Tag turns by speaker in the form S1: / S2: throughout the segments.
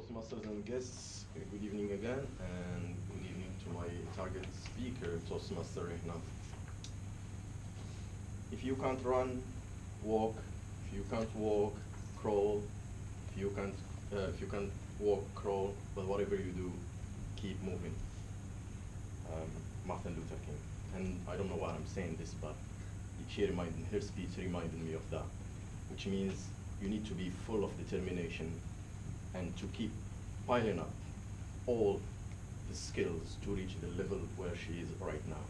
S1: Toastmasters and guests, good evening again, and good evening to my target speaker, Toastmaster Rehna. If you can't run, walk. If you can't walk, crawl. If you can't walk, crawl. But whatever you do, keep moving. Martin Luther King. And I don't know why I'm saying this, but her speech reminded me of that, which means you need to be full of determination and to keep piling up all the skills to reach the level where she is right now.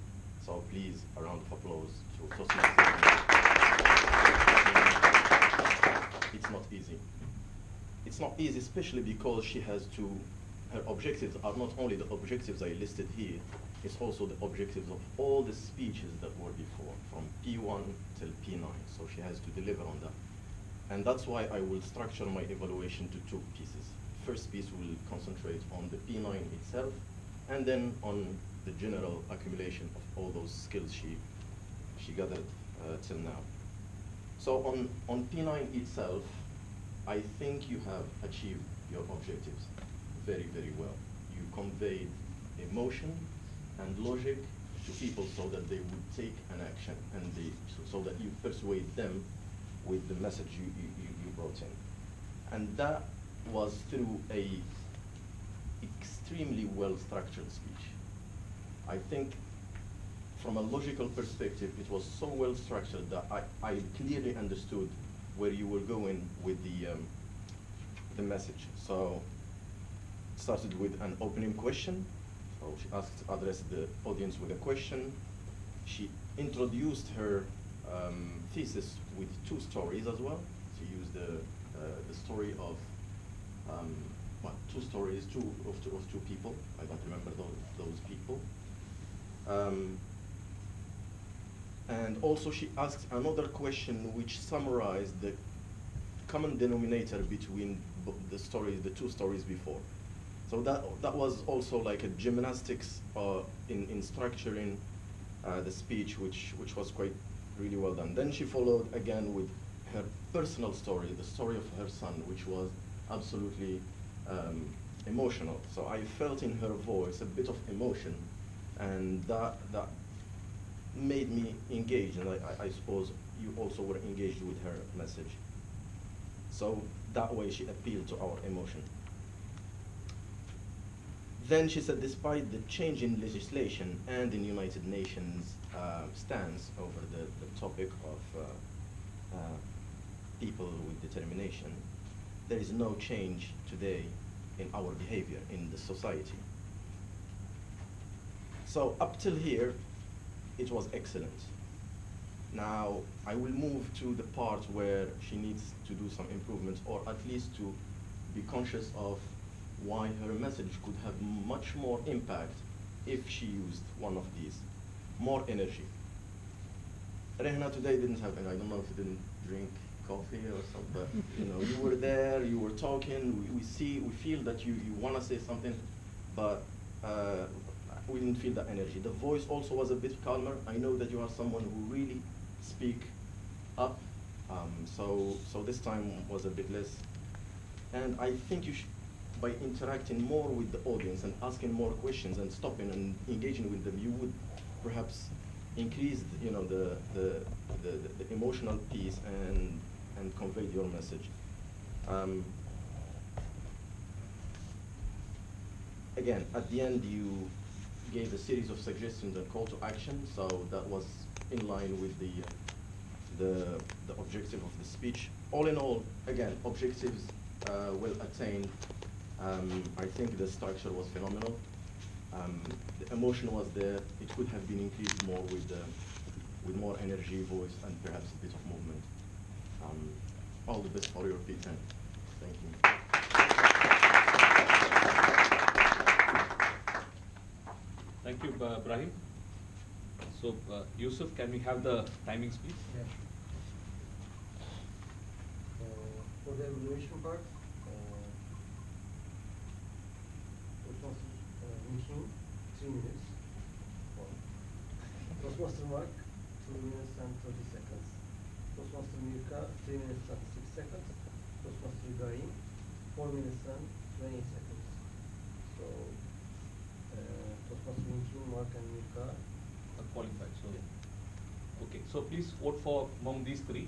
S1: So please, a round of applause to Toastmasters. It's not easy. It's not easy, especially because she has to, her objectives are not only the objectives I listed here, it's also the objectives of all the speeches that were before, from P1 till P9. So she has to deliver on that. And that's why I will structure my evaluation to two pieces. First piece will concentrate on the P9 itself, and then on the general accumulation of all those skills she gathered till now. So on P9 itself, I think you have achieved your objectives very, very well. You conveyed emotion and logic to people so that they would take an action, and so that you persuade them with the message you brought in. And that was through a extremely well-structured speech. I think from a logical perspective, it was so well-structured that I clearly understood where you were going with the message. So it started with an opening question. So she asked to address the audience with a question. She introduced her thesis with two stories as well. She used the story of two stories, of two people. I don't remember those people. And also she asked another question which summarized the common denominator between the two stories before. So that was also like a gymnastics in structuring the speech, which was quite really well done. Then she followed again with her personal story, the story of her son, which was absolutely emotional. So I felt in her voice a bit of emotion, and that made me engage, and I suppose you also were engaged with her message. So that way she appealed to our emotion. Then she said, despite the change in legislation and in United Nations stance over the topic of people with determination, there is no change today in our behavior in the society. So up till here, it was excellent. Now, I will move to the part where she needs to do some improvements, or at least to be conscious of why her message could have much more impact if she used one of these. More energy. Rehna today didn't have any, I don't know if you didn't drink coffee or something, but you were there, you were talking, we feel that you want to say something, but we didn't feel that energy. The voice also was a bit calmer. I know that you are someone who really speak up, so this time was a bit less. And I think you should, by interacting more with the audience and asking more questions and stopping and engaging with them, you would perhaps increase the emotional piece and convey your message. Again, at the end you gave a series of suggestions and call to action, so that was in line with the objective of the speech. All in all, again, objectives well attained. I think the structure was phenomenal. The emotion was there. It could have been increased more with more energy, voice, and perhaps a bit of movement. All the best for your P10. Thank you.
S2: Thank you, Brahim. So, Yusuf, can we have the timings, please?
S3: Yeah. For the evaluation part, Brahim, 3 minutes. Toastmaster Mark, 2 minutes and 30 seconds. Toastmaster Mirka, 3 minutes and 6 seconds. Toastmaster Brahim, 4 minutes and 20 seconds. So, Tosma Swinkin, Mark and Mika.
S2: Qualified. So, okay. So please vote for among these three.